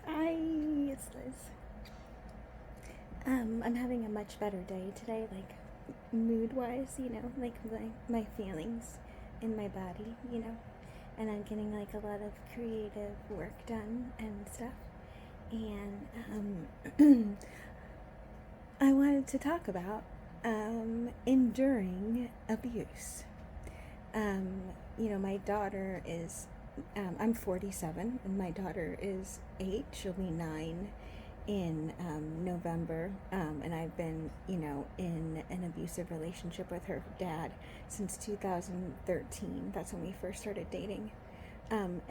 Hi, it's Liz. I'm having a much better day today, like mood-wise, like my feelings in my body, and I'm getting like a lot of creative work done and stuff. And I wanted to talk about enduring abuse. My daughter is, I'm 47, and my daughter is 8. She'll be 9 in November, and I've been, in an abusive relationship with her dad since 2013. That's when we first started dating. And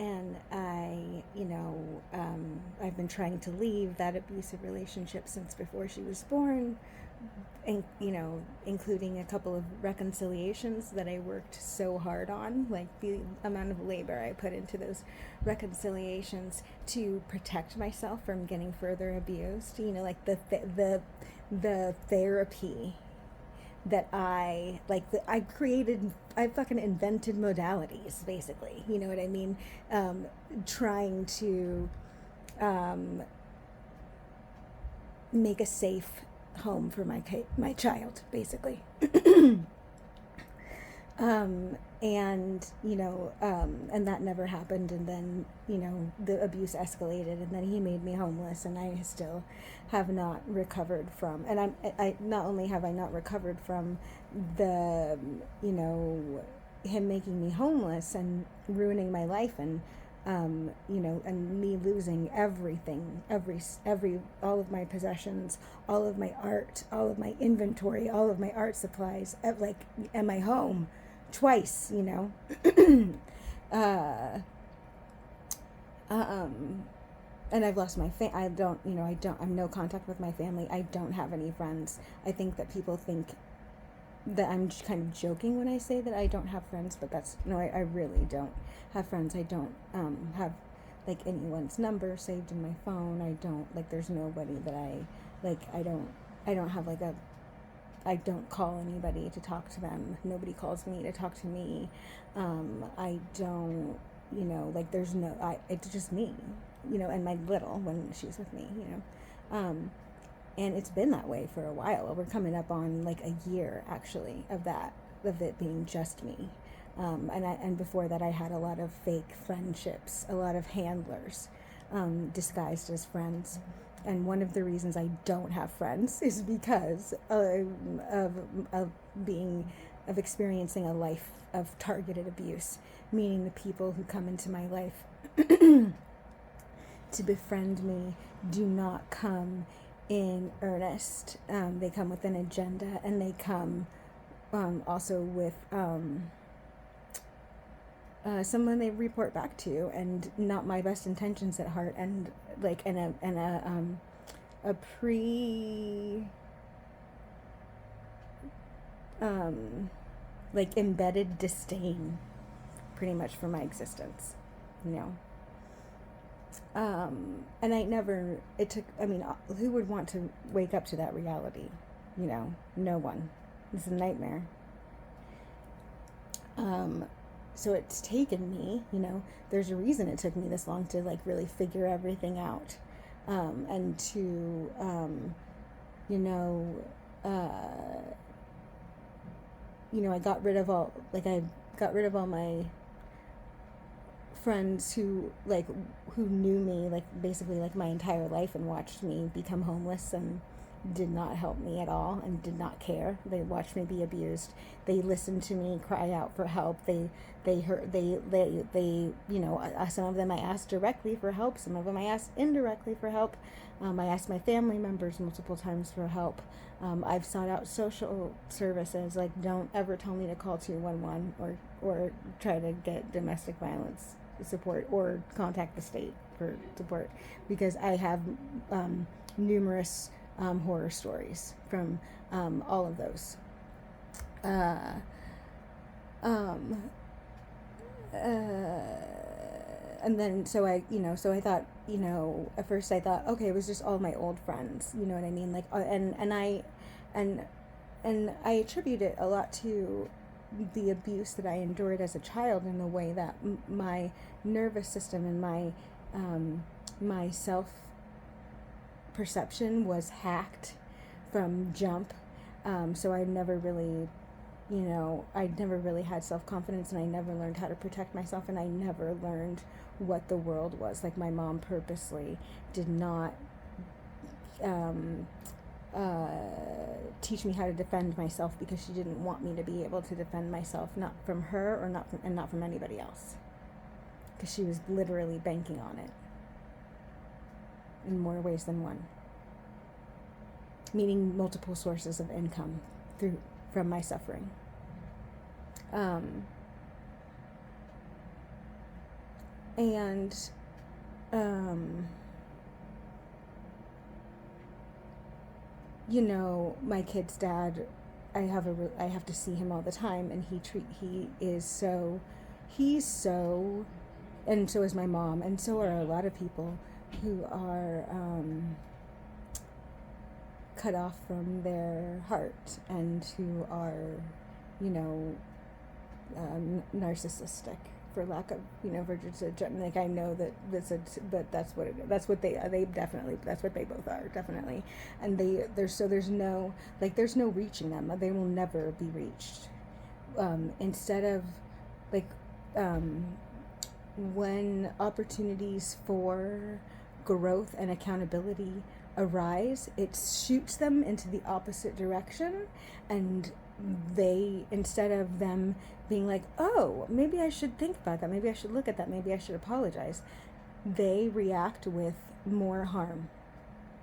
I've been trying to leave that abusive relationship since before she was born, and including a couple of reconciliations that I worked so hard on, like the amount of labor I put into those reconciliations to protect myself from getting further abused. Like the therapy that I fucking invented modalities, basically. You know what I mean? Trying to make a safe home for my child, basically. And that never happened. And then, the abuse escalated, and then he made me homeless, and I still have not recovered from, and I not only have I not recovered from the, him making me homeless and ruining my life, and and me losing everything, all of my possessions, all of my art, all of my inventory, all of my art supplies, and my home twice, uh, and I've lost my I'm no contact with my family. I don't have any friends. I think that people think that I'm just kind of joking when I say that I don't have friends, but I really don't have friends. I don't have like anyone's number saved in my phone. I don't, like, there's nobody that I don't have I don't call anybody to talk to them. Nobody calls me to talk to me. I don't, there's it's just me, and my little when she's with me, and it's been that way for a while. We're coming up on like a year, actually, of it being just me. And before that, I had a lot of fake friendships, a lot of handlers, disguised as friends. And one of the reasons I don't have friends is because of experiencing a life of targeted abuse, meaning the people who come into my life to befriend me do not come in earnest. They come with an agenda, and they come also with someone they report back to, and not my best intentions at heart, and a pre embedded disdain, pretty much, for my existence, and who would want to wake up to that reality? No one. It's a nightmare. So it's taken me, there's a reason it took me this long to really figure everything out, and to, I got rid of all my friends who knew me basically my entire life, and watched me become homeless, and did not help me at all, and did not care. They watched me be abused. They listened to me cry out for help. They heard, some of them I asked directly for help. Some of them I asked indirectly for help. I asked my family members multiple times for help. I've sought out social services. Don't ever tell me to call 211 or try to get domestic violence support, or contact the state for support, because I have numerous horror stories from all of those. And then so I thought, at first I thought, okay, it was just all my old friends, you know what I mean, and I attribute it a lot to the abuse that I endured as a child, in the way that my nervous system and my self perception was hacked from jump. So I never really, I never really had self-confidence, and I never learned how to protect myself, and I never learned what the world was. Like, my mom purposely did not teach me how to defend myself, because she didn't want me to be able to defend myself, not from her or not from anybody else, because she was literally banking on it in more ways than one, meaning multiple sources of income from my suffering. My kid's dad, I have to see him all the time, and he's so, and so is my mom, and so are a lot of people who are cut off from their heart, and who are, narcissistic, for lack of, like, I know that but that's what they definitely, that's what they both are, definitely. And there's no reaching them. They will never be reached. Instead of, like, when opportunities for growth and accountability arise, it shoots them into the opposite direction, and they, instead of them being like, oh, maybe I should think about that, maybe I should look at that, maybe I should apologize, they react with more harm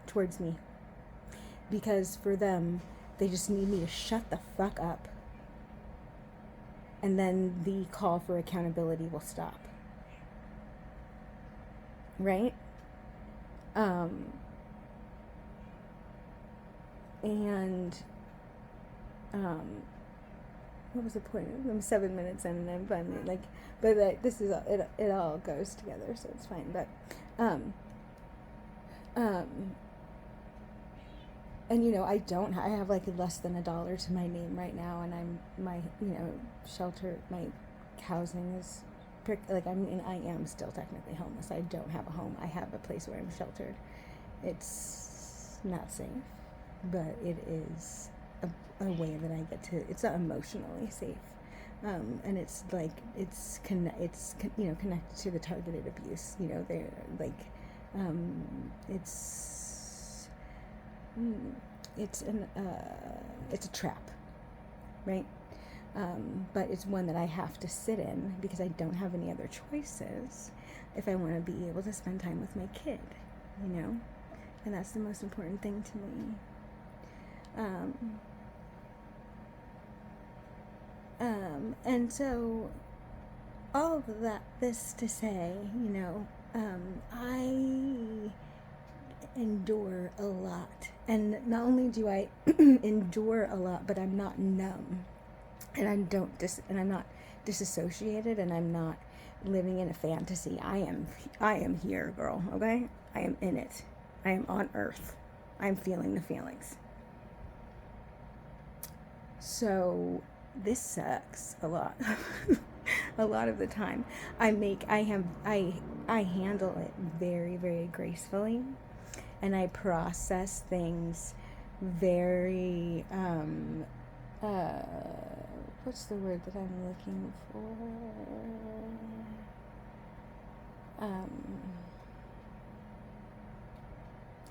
towards me, because for them, they just need me to shut the fuck up, and then the call for accountability will stop, right? What was the point? I'm 7 minutes in, and I'm finally like, but this is it all goes together, so it's fine. But and I have like less than $1 to my name right now, and my shelter, my housing is like, I am still technically homeless. I don't have a home. I have a place where I'm sheltered. It's not safe, but it is a way that I get to, it's not emotionally safe. And it's like, it's connected to the targeted abuse, they're like, it's a trap, right? But it's one that I have to sit in, because I don't have any other choices if I want to be able to spend time with my kid, and that's the most important thing to me. And so all of this to say, I endure a lot, and not only do I endure a lot, but I'm not numb, and I'm not disassociated, and I'm not living in a fantasy. I am here, girl, okay? I am in it. I am on earth. I'm feeling the feelings. So this sucks a lot. A lot of the time. I handle it very, very gracefully, and I process things very what's the word that I'm looking for?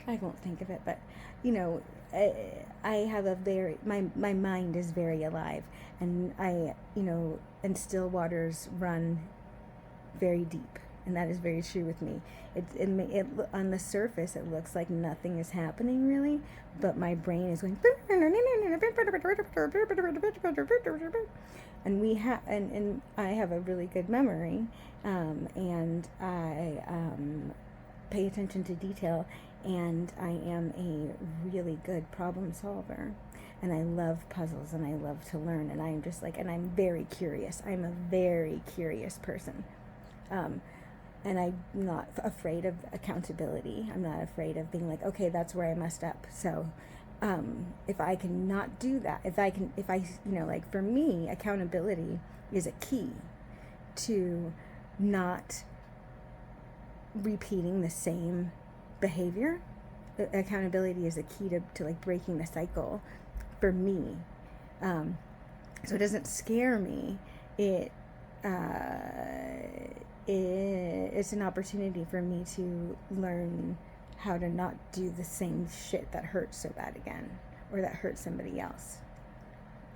I won't think of it, but I have my mind is very alive, and and still waters run very deep, and that is very true with me. It on the surface, it looks like nothing is happening really, but my brain is going, and I have a really good memory, and I pay attention to detail, and I am a really good problem solver, and I love puzzles, and I love to learn, and I'm just like, and I'm very curious. I'm a very curious person, and I'm not afraid of accountability. I'm not afraid of being like, okay, that's where I messed up. So if I can not do that, like, for me, accountability is a key to not repeating the same behavior. accountability is a key to like breaking the cycle for me. So it doesn't scare me. It's an opportunity for me to learn how to not do the same shit that hurts so bad again, or that hurts somebody else.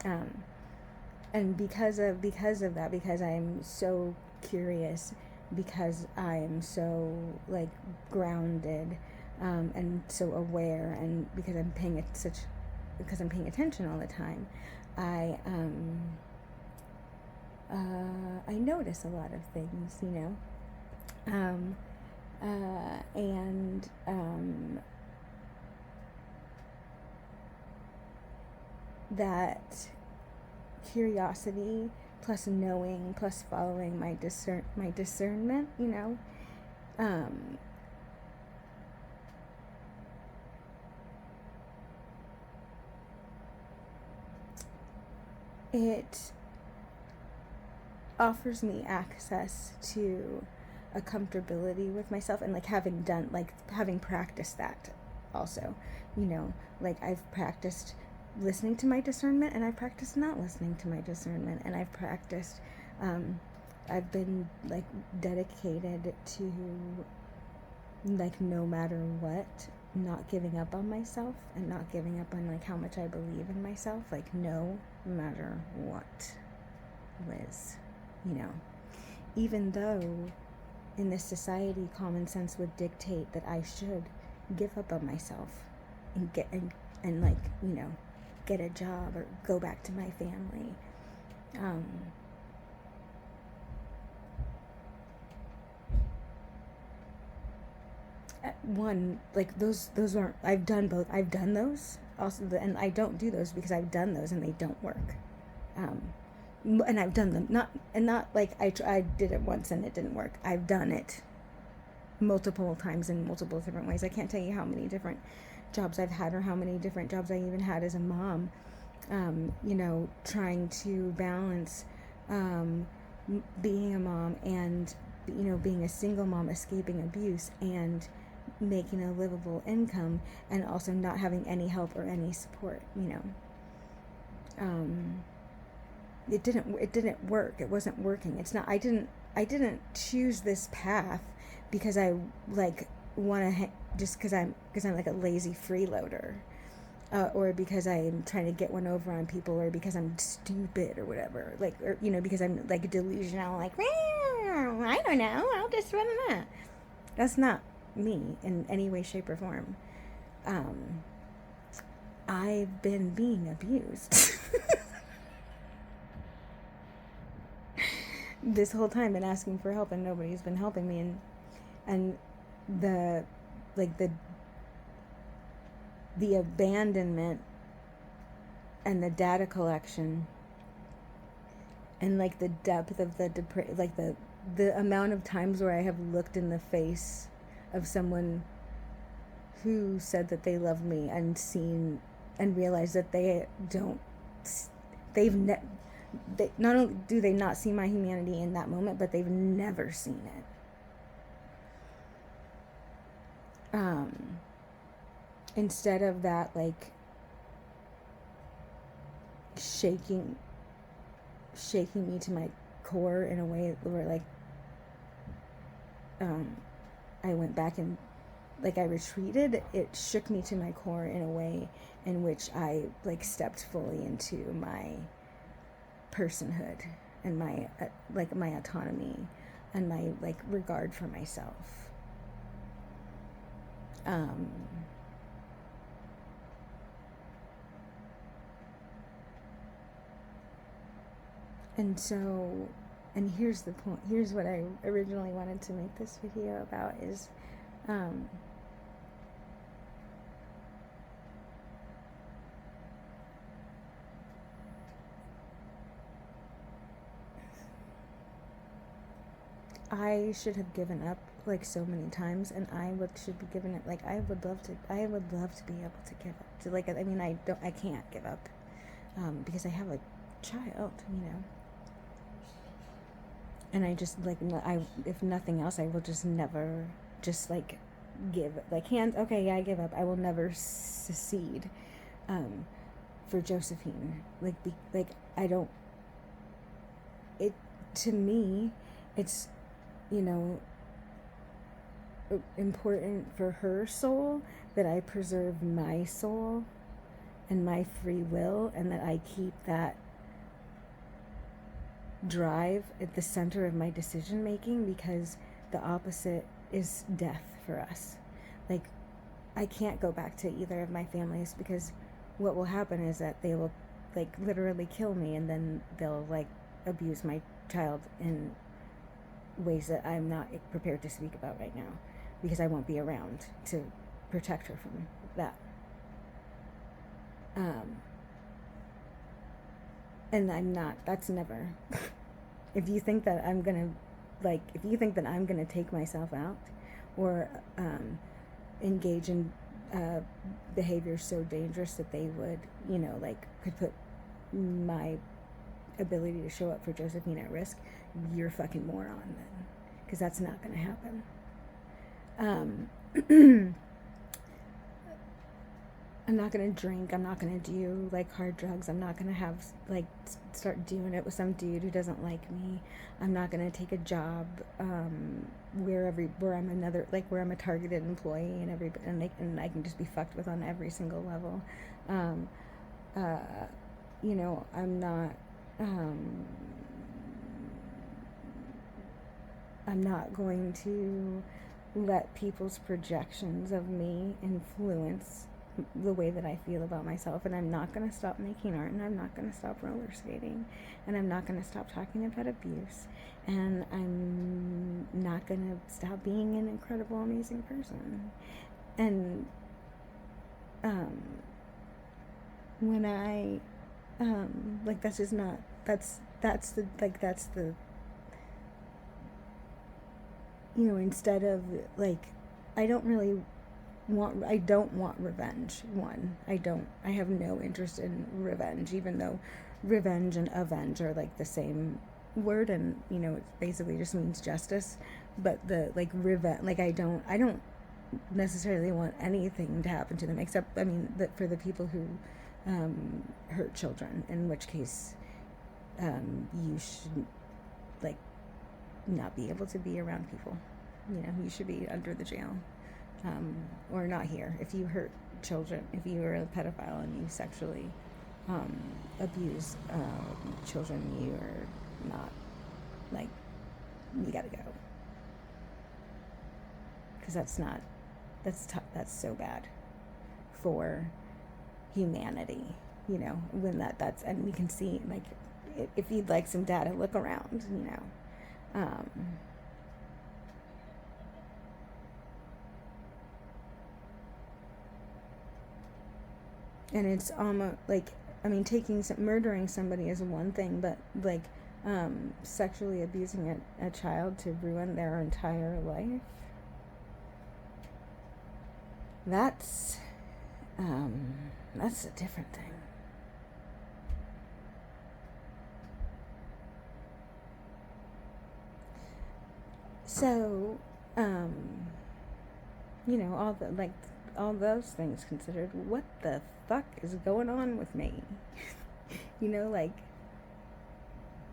And because of that, because I'm so curious, because I'm so like grounded, and so aware, and because I'm paying attention all the time, I notice a lot of things, you know, and that curiosity plus knowing plus following my discernment, you know, it offers me access to a comfortability with myself, and like having practiced that also, you know, like I've practiced listening to my discernment, and I've practiced not listening to my discernment, and I've practiced I've been like dedicated to, like, no matter what, not giving up on myself, and not giving up on like how much I believe in myself, like no matter what, Liz, you know, even though in this society common sense would dictate that I should give up on myself and get and like, you know, get a job or go back to my family. One, like those aren't, I've done both. I've done those also, and I don't do those because I've done those and they don't work. And I've done them not like I did it once and it didn't work. I've done it multiple times in multiple different ways. I can't tell you how many different jobs I've had, or how many different jobs I even had as a mom, you know, trying to balance being a mom and, you know, being a single mom, escaping abuse, and making a livable income, and also not having any help or any support, you know. It didn't work. It wasn't working. It's not, I didn't choose this path because I like want to just because I'm like a lazy freeloader, or because I'm trying to get one over on people, or because I'm stupid or whatever, like, or, you know, because I'm like delusional, like, I don't know, I'll just run that. That's not me in any way, shape, or form. I've been being abused this whole time, been asking for help, and nobody's been helping me, and the abandonment and the data collection, and like the depth of the amount of times where I have looked in the face of someone who said that they love me, and seen and realized that they don't, they not only do they not see my humanity in that moment, but they've never seen it. Instead of that, like, shaking me to my core in a way where, like, I went back and, like, I retreated, it shook me to my core in a way in which I, like, stepped fully into my personhood, and my my autonomy, and my, like, regard for myself. And so, and here's the point, here's what I originally wanted to make this video about, is I should have given up, like, so many times, and should be given it, like, I would love to be able to give up, to, like, I mean, I can't give up, because I have a child, you know, and I just, like, if nothing else, I will just never, just, like, okay, yeah, I give up. I will never secede for Josephine. I don't, it, to me, it's, you know, important for her soul that I preserve my soul and my free will, and that I keep that drive at the center of my decision making, because the opposite is death for us. Like, I can't go back to either of my families, because what will happen is that they will, like, literally kill me, and then they'll, like, abuse my child in ways that I'm not prepared to speak about right now, because I won't be around to protect her from that. And I'm not, that's never, if you think that I'm gonna, take myself out, or engage in behavior so dangerous that they would, could put my ability to show up for Josephine at risk, you're a fucking moron then, because that's not gonna happen. I'm not gonna drink. I'm not gonna do, like, hard drugs. I'm not gonna start doing it with some dude who doesn't like me. I'm not gonna take a job where I'm a targeted employee, and I can just be fucked with on every single level. I'm not. I'm not going to let people's projections of me influence the way that I feel about myself, and I'm not going to stop making art, and I'm not going to stop roller skating, and I'm not going to stop talking about abuse, and I'm not going to stop being an incredible, amazing person. And when I that's just not, that's the, instead of, like, I don't want revenge. I have no interest in revenge, even though revenge and avenge are, like, the same word, and, it basically just means justice. But the, like, revenge, like, I don't necessarily want anything to happen to them, except, for the people who hurt children, in which case you should, like, not be able to be around people. You should be under the jail. Or not here. If you hurt children, if you are a pedophile and you sexually abuse children, you are not, like, you gotta go. Because that's so bad for humanity, when that's, and we can see, like, if you'd like some data, look around, and it's almost like, murdering somebody is one thing, but, like, sexually abusing a child to ruin their entire life, that's a different thing. So, all those things considered, what the fuck is going on with me?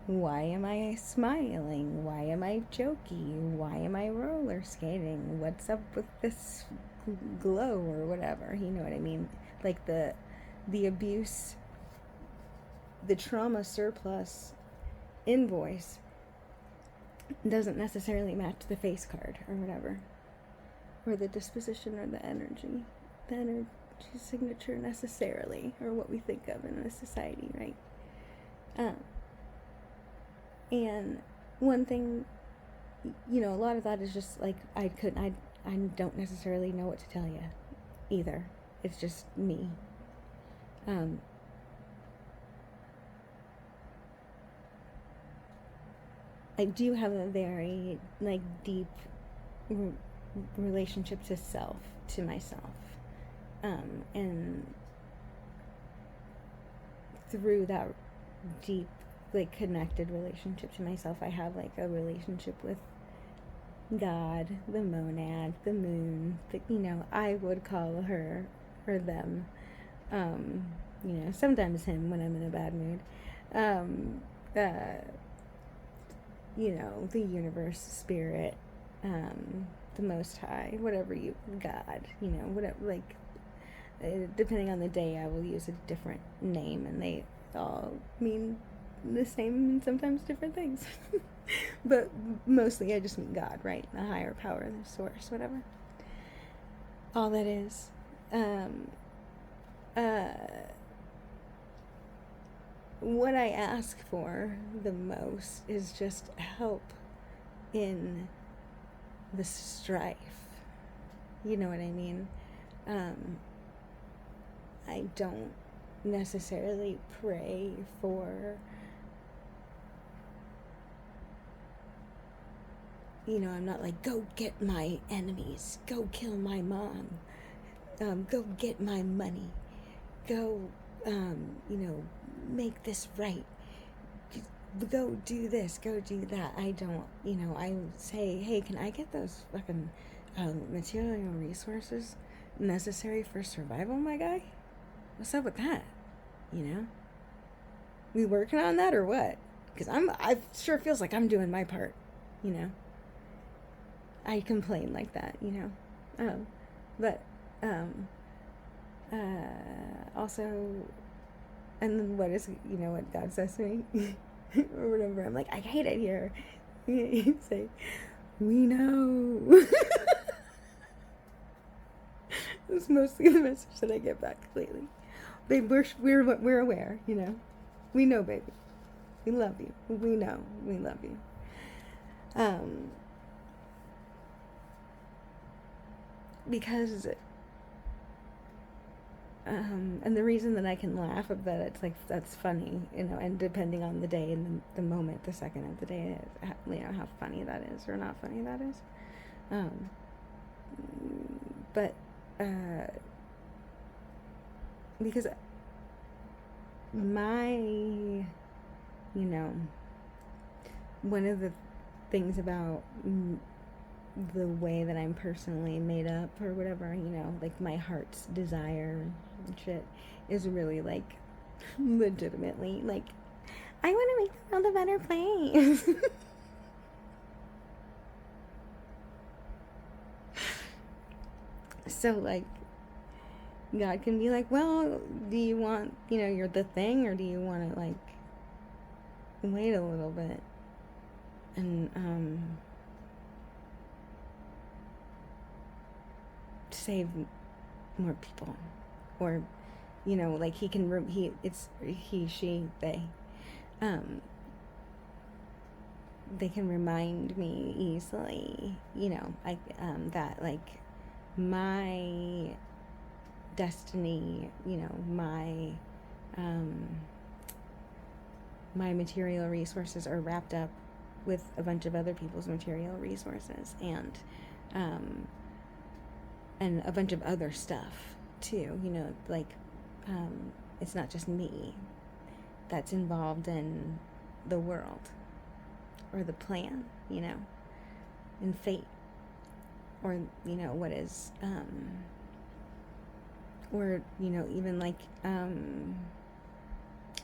Why am I smiling? Why am I joking? Why am I roller skating? What's up with this glow or whatever? You know what I mean? Like, the abuse, the trauma surplus invoice doesn't necessarily match the face card or whatever, or the disposition, or the energy signature necessarily, or what we think of in a society, right? And one thing, a lot of that is just, like, I don't necessarily know what to tell you either. It's just me. I do have a very, like, deep relationship to myself. And through that deep, like, connected relationship to myself, I have, like, a relationship with God, the monad, the moon, I would call her or them, um, sometimes him when I'm in a bad mood, um, uh, the universe, spirit, the Most High, whatever God, whatever, like, depending on the day, I will use a different name, and they all mean the same and sometimes different things. But mostly I just mean God, right? The higher power, the source, whatever. All that is. Uh, what I ask for the most is just help in the strife. You know what I mean? I don't necessarily pray for, I'm not like, go get my enemies, go kill my mom, go get my money, go, make this right, go do this, go do that. I don't, I say, hey, can I get those fucking material resources necessary for survival, my guy? What's up with that? We working on that or what? Because I sure feels like I'm doing my part, I complain like that, but also, and then what is, what God says to me or whatever, I'm like, I hate it here. You say, we know. That's mostly the message that I get back lately. Babe, we're aware, we know, baby, we love you, we know, we love you. Because and the reason that I can laugh at that, it's like, that's funny, and depending on the day and the moment, the second of the day, how funny that is or not funny that is. But because one of the things about the way that I'm personally made up or whatever, like my heart's desire and shit is really like legitimately like, I want to make the world a better place. So like, God can be like, well, do you want, you're the thing, or do you want to like wait a little bit and save more people? Or like he can she they can remind me easily, that like my destiny, my material resources are wrapped up with a bunch of other people's material resources, and a bunch of other stuff too, like it's not just me that's involved in the world or the plan, and fate, or what is or even like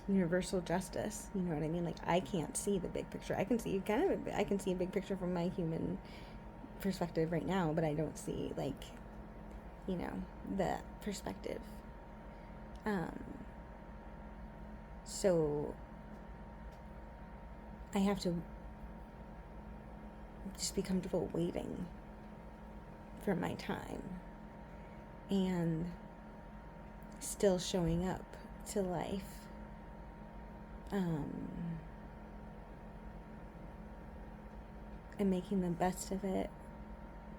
universal justice, you know what I mean? Like, I can't see the big picture. I can see a big picture from my human perspective right now, but I don't see like the perspective. So I have to just be comfortable waiting for my time and still showing up to life, and making the best of it,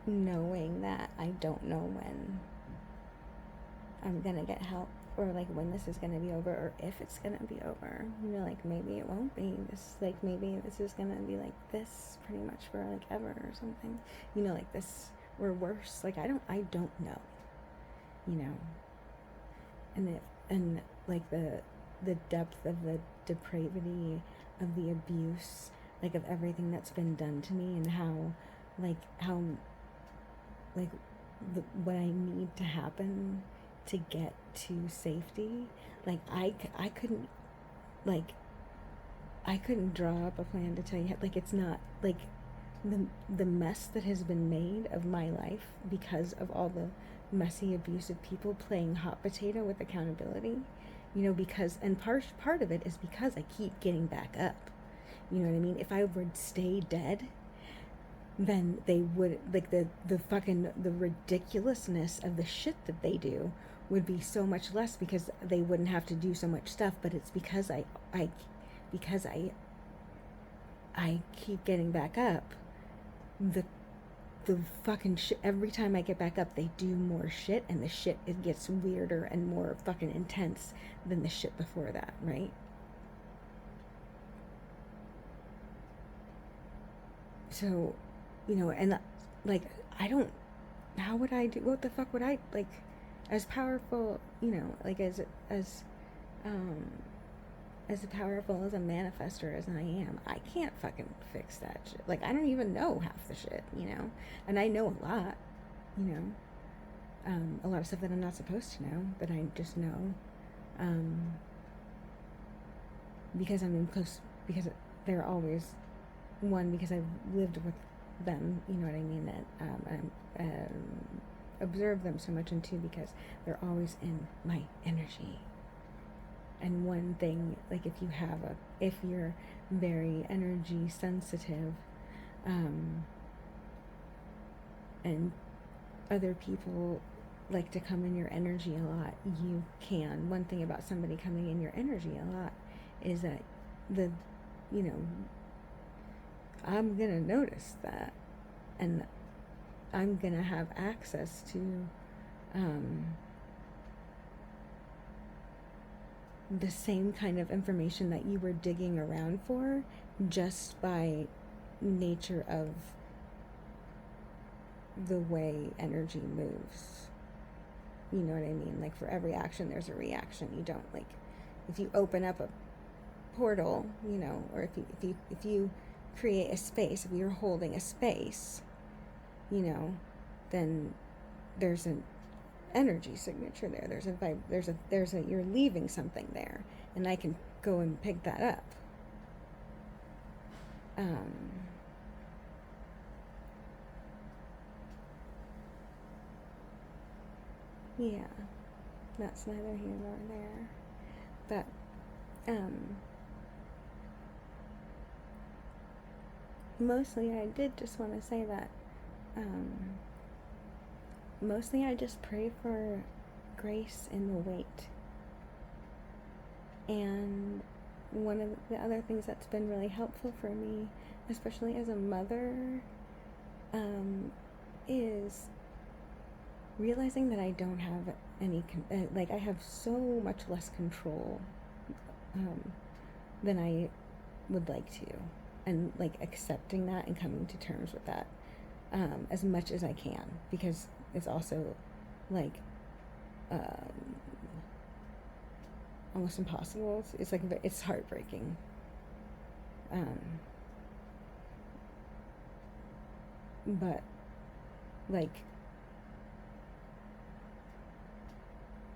knowing that I don't know when I'm gonna get help, or like when this is gonna be over, or if it's gonna be over. Like maybe it won't be. Maybe this is gonna be like this pretty much for like ever or something. Like this or worse. Like I don't know. And like the depth of the depravity of the abuse, like of everything that's been done to me, and how like how, like what I need to happen to get to safety. Like I couldn't, like I couldn't draw up a plan to tell you. Like it's not like the mess that has been made of my life because of all the messy, abusive people playing hot potato with accountability. You know, because and part of it is because I keep getting back up. You know what I mean? If I would stay dead, then they would, like, the fucking the ridiculousness of the shit that they do would be so much less because they wouldn't have to do so much stuff. But it's because because I keep getting back up. The fucking shit, every time I get back up, they do more shit, and the shit, it gets weirder and more fucking intense than the shit before that, right? So, you know, and like, I don't, how would I do, what the fuck would I, like, as powerful, you know, like, um, as powerful as a manifester as I am, I can't fucking fix that shit. Like, I don't even know half the shit, you know? And I know a lot, you know? A lot of stuff that I'm not supposed to know, but I just know. Because I'm in close, because they're always, one, because I've lived with them, you know what I mean? And observe them so much, and two, because they're always in my energy. And one thing, like, if you're very energy sensitive, and other people like to come in your energy a lot, you can. One thing about somebody coming in your energy a lot is that you know, I'm gonna notice that, and I'm gonna have access to, the same kind of information that you were digging around for, just by nature of the way energy moves. You know what I mean? Like, for every action there's a reaction. You don't, like, if you open up a portal, you know, or if you create a space, if you're holding a space, you know, then there's an energy signature there. There's a you're leaving something there, and I can go and pick that up. Yeah, that's neither here nor there. But mostly I did just want to say that mostly I just pray for grace in the wait. And one of the other things that's been really helpful for me, especially as a mother, is realizing that I don't have any, like, I have so much less control than I would like to. And, like, accepting that and coming to terms with that as much as I can, because it's also, like, almost impossible. It's like, it's heartbreaking. But, like,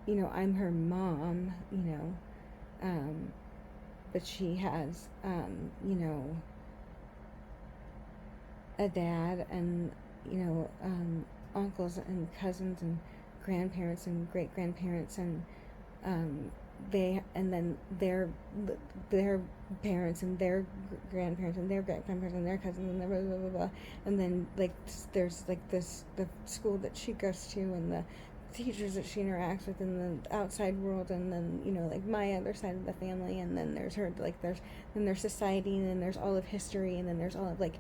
you know, I'm her mom, you know, but she has, you know, a dad and, you know, uncles and cousins and grandparents and great grandparents, and then their parents and their grandparents and their great grandparents and their cousins and blah, blah, blah, blah. And then, like, there's, like, the school that she goes to, and the teachers that she interacts with in the outside world, and then, you know, like, my other side of the family, and then there's her, like, then there's society, and then there's all of history, and then there's all of, like,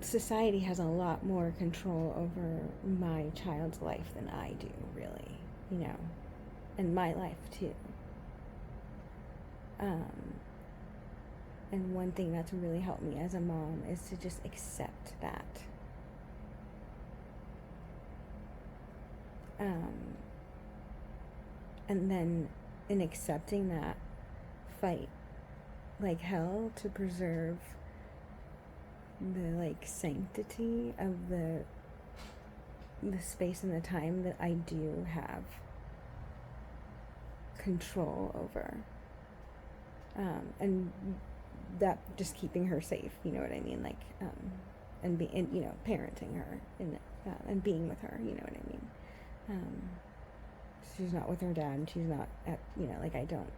society has a lot more control over my child's life than I do, really, you know, and my life too. And one thing that's really helped me as a mom is to just accept that. and then in accepting that, fight like hell to preserve the like sanctity of the space and the time that I do have control over, and that just keeping her safe, you know what I mean, like, and parenting her and being with her, you know what I mean. She's not with her dad, and she's not at, like, I don't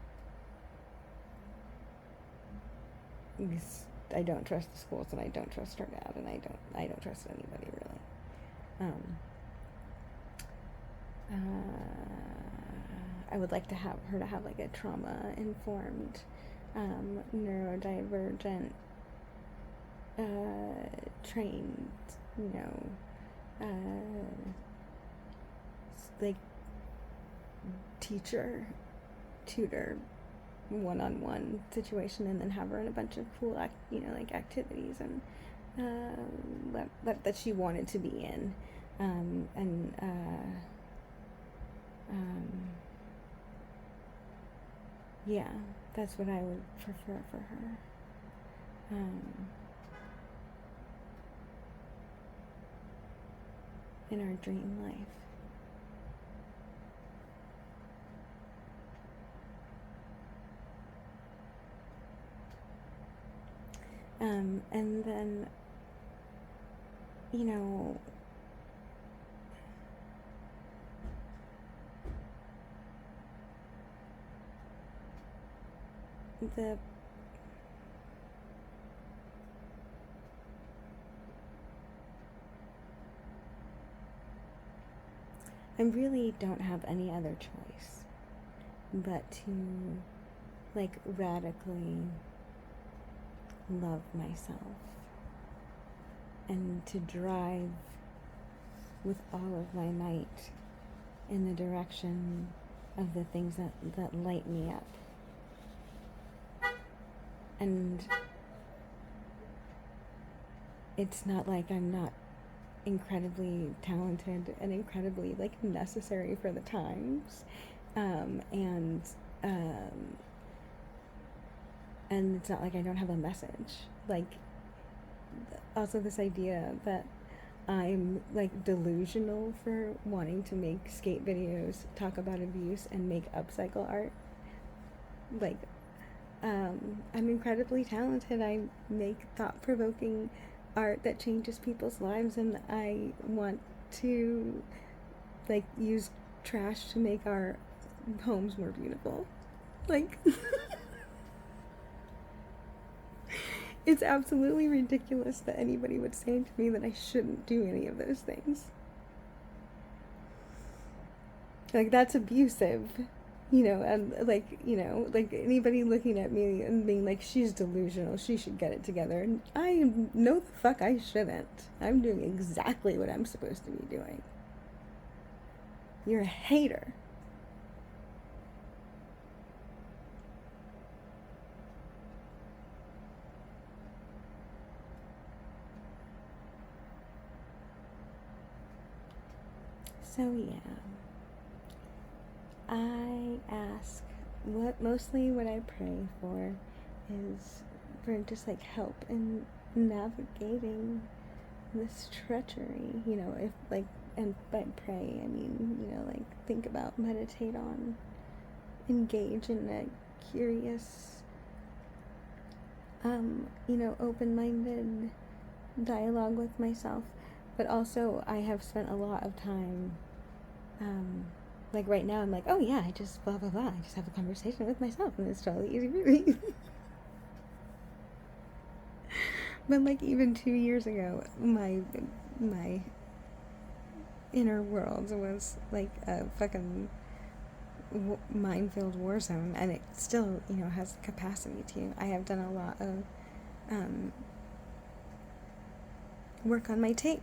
trust the schools, and I don't trust her dad, and I don't trust anybody really. I would like to have her to have like a trauma informed, neurodivergent, trained, like teacher, tutor, one-on-one situation, and then have her in a bunch of cool like activities and that she wanted to be in, yeah, that's what I would prefer for her. In our dream life. And then, I really don't have any other choice but to, like, radically love myself and to drive with all of my might in the direction of the things that light me up. And it's not like I'm not incredibly talented and incredibly, like, necessary for the times, and it's not like I don't have a message. Like, also this idea that I'm, like, delusional for wanting to make skate videos, talk about abuse, and make upcycle art. Like, I'm incredibly talented. I make thought-provoking art that changes people's lives, and I want to, like, use trash to make our homes more beautiful. Like, it's absolutely ridiculous that anybody would say to me that I shouldn't do any of those things. Like, that's abusive. And like anybody looking at me and being like, she's delusional, she should get it together. And I know the fuck I shouldn't. I'm doing exactly what I'm supposed to be doing. You're a hater. So yeah. I ask, mostly what I pray for is for just, like, help in navigating this treachery, if, like, and by pray, I mean, like, think about, meditate on, engage in a curious, open-minded dialogue with myself. But also, I have spent a lot of time, like, right now, I'm like, oh yeah, I just blah, blah, blah. I just have a conversation with myself, and it's totally easy for me. But, like, even 2 years ago, my inner world was, like, a fucking minefield war zone, and it still, has the capacity to. I have done a lot of work on my tape,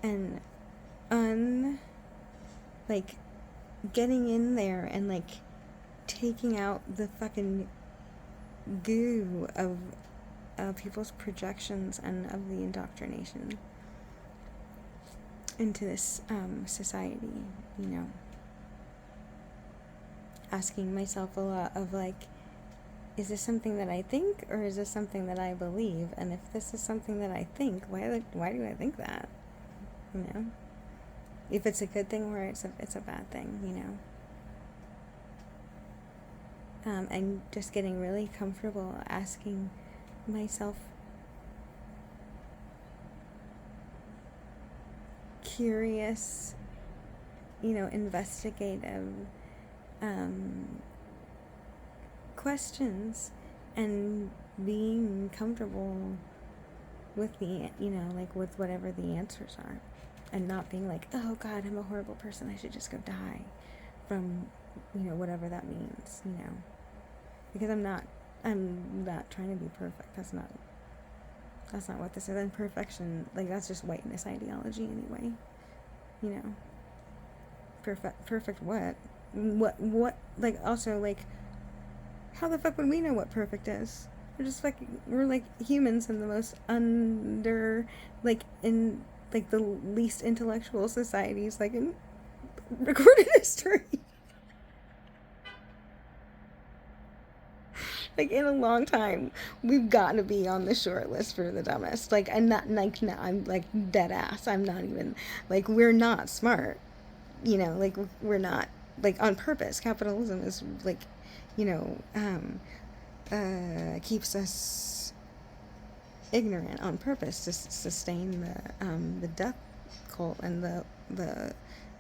and like, getting in there and, like, taking out the fucking goo of people's projections and of the indoctrination into this society, you know. Asking myself a lot of like, is this something that I think, or is this something that I believe? And if this is something that I think, why do I think that? You know, if it's a good thing or it's a bad thing, you know. And just getting really comfortable asking myself curious, you know, investigative questions, and being comfortable with the, you know, like with whatever the answers are, and not being like, oh God, I'm a horrible person, I should just go die, from, you know, whatever that means, you know, because I'm not trying to be perfect. That's not what this is. And perfection, like, that's just whiteness ideology anyway, you know. Perfect what, like, also, like, how the fuck would we know what perfect is? We're like humans in the most in the least intellectual societies, like, in recorded history. Like, in a long time, we've got to be on the short list for the dumbest. Like, I'm not, like, no, I'm, like, dead ass. I'm not even, like, we're not smart, you know, like, we're not, like, on purpose. Capitalism is, like, you know, keeps us ignorant on purpose to sustain the death cult and the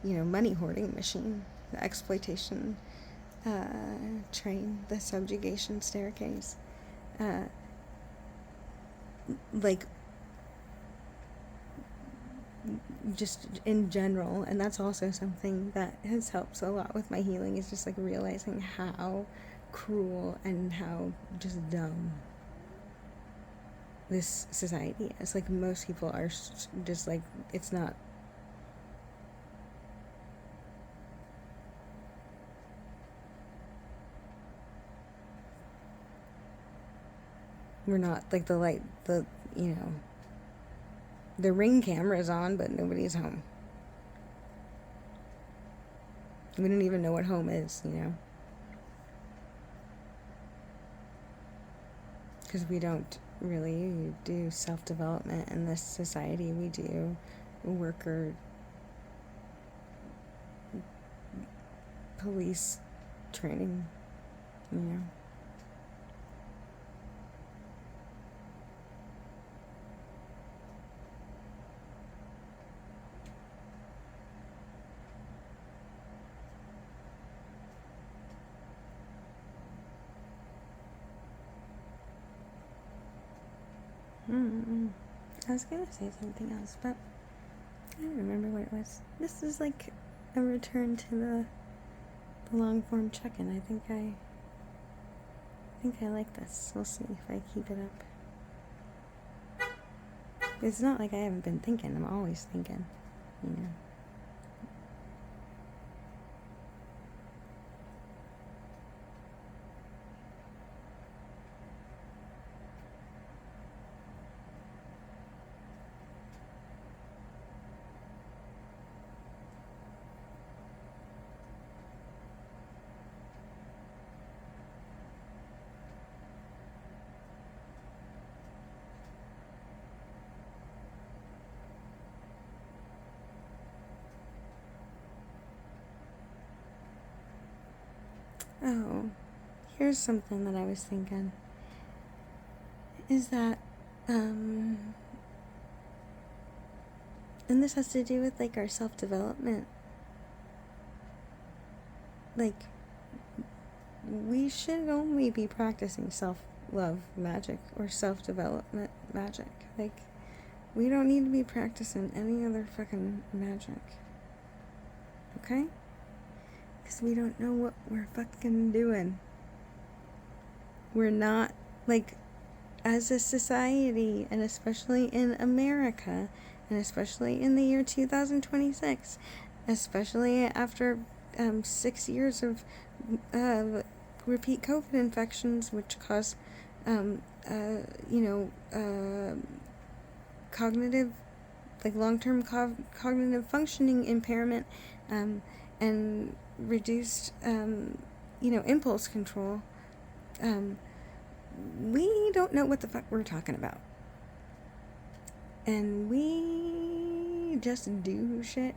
you know, money hoarding machine, the exploitation train, the subjugation staircase, like, just in general. And that's also something that has helped a lot with my healing, is just like realizing how cruel and how just dumb this society is. Like, most people are just like, it's not, we're not, like, you know, the Ring camera is on, but nobody's home. We don't even know what home is, you know, because we don't really do self-development in this society. We do worker police training, you know. I was gonna say something else, but I don't remember what it was. This is like a return to the long form check-in. I think I like this. We'll see if I keep it up. It's not like I haven't been thinking. I'm always thinking, you know. Oh, here's something that I was thinking. Is that, and this has to do with, like, our self-development. Like, we should only be practicing self-love magic or self-development magic. Like, we don't need to be practicing any other fucking magic. Okay? Because we don't know what we're fucking doing. We're not, like, as a society, and especially in America, and especially in the year 2026, especially after 6 years of repeat COVID infections, which cause you know, cognitive, like long-term cognitive functioning impairment, and reduced, you know, impulse control. We don't know what the fuck we're talking about. And we just do shit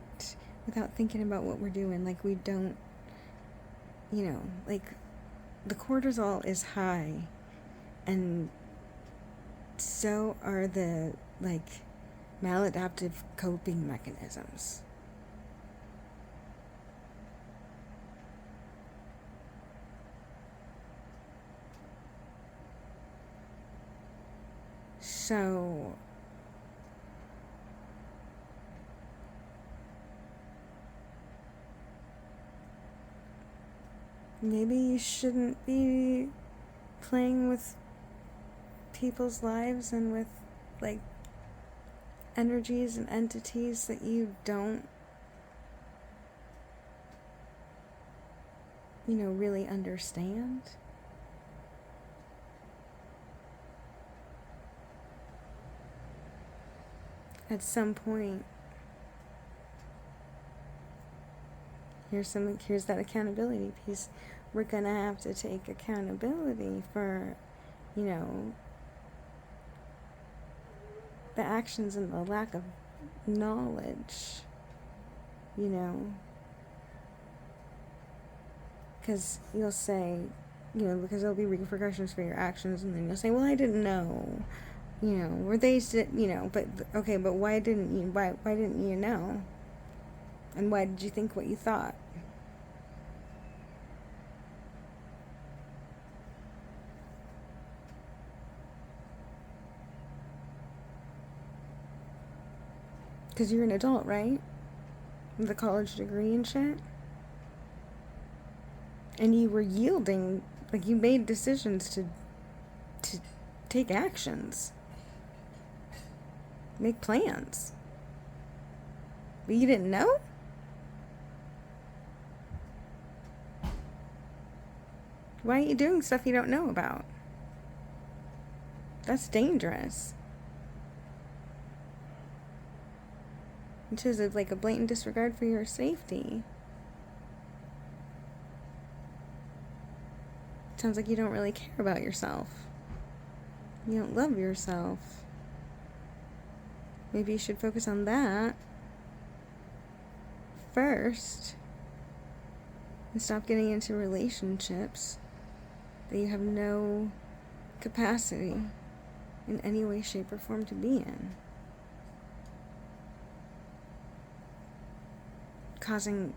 without thinking about what we're doing. Like, we don't, you know, like, the cortisol is high, and so are the, like, maladaptive coping mechanisms. So maybe you shouldn't be playing with people's lives and with, like, energies and entities that you don't, you know, really understand. At some point, here's that accountability piece. We're gonna have to take accountability for, you know, the actions and the lack of knowledge, you know. Because you'll say, you know, because there'll be repercussions for your actions, and then you'll say, well, I didn't know, you know, or they said, you know, but okay, but why didn't you know? And why did you think what you thought? Because you're an adult, right? With a college degree and shit. And you were yielding, like, you made decisions to take actions, make plans. But you didn't know? Why are you doing stuff you don't know about? That's dangerous. Which is like a blatant disregard for your safety. Sounds like you don't really care about yourself. You don't love yourself. Maybe you should focus on that first and stop getting into relationships that you have no capacity in any way, shape, or form to be in, causing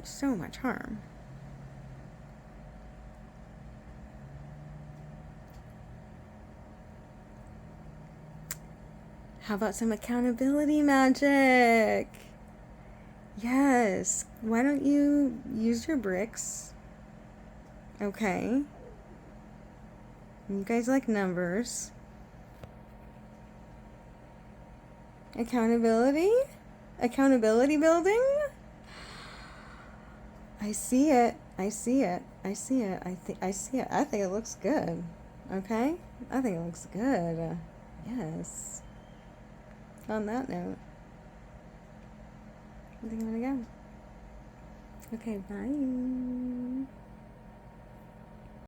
so much harm. How about some accountability magic? Yes. Why don't you use your bricks? Okay. You guys like numbers. Accountability? Accountability building? I see it. I see it. I see it. I see it. I think it looks good. Okay? I think it looks good. Yes. On that note, I think I'm gonna go. Okay, bye.